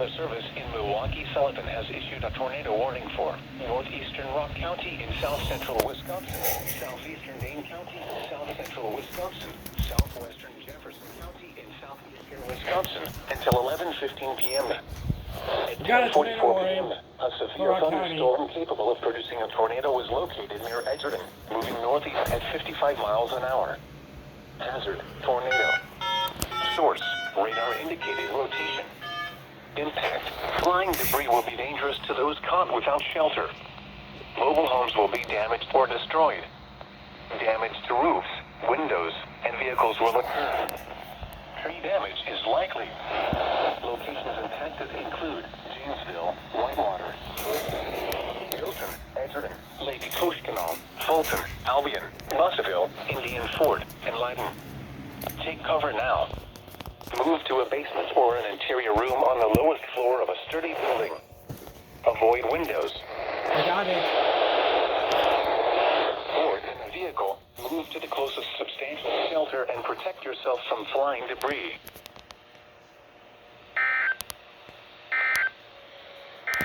Weather Service in Milwaukee, Sullivan has issued a tornado warning for northeastern Rock County in south-central Wisconsin, southeastern Dane County in south-central Wisconsin, southwestern Jefferson County in southeastern Wisconsin until 11:15 p.m. At 10:44 p.m., a severe thunderstorm capable of producing a tornado was located near Edgerton, moving northeast at 55 miles an hour. Hazard, tornado. Source, radar indicated rotation. Impact, flying debris will be dangerous to those caught without shelter. Mobile homes will be damaged or destroyed. Damage to roofs, windows, and vehicles will occur. Tree damage is likely. Locations impacted include Janesville, Whitewater, Hilton, Edgerton, Lake Koshkonong, Fulton, Albion, Bussville, Indian Fort, and Leiden. Take cover now. Move to a basement or an interior room on the lowest floor of a sturdy building. Avoid windows. I got it. Or in a vehicle, move to the closest substantial shelter and protect yourself from flying debris.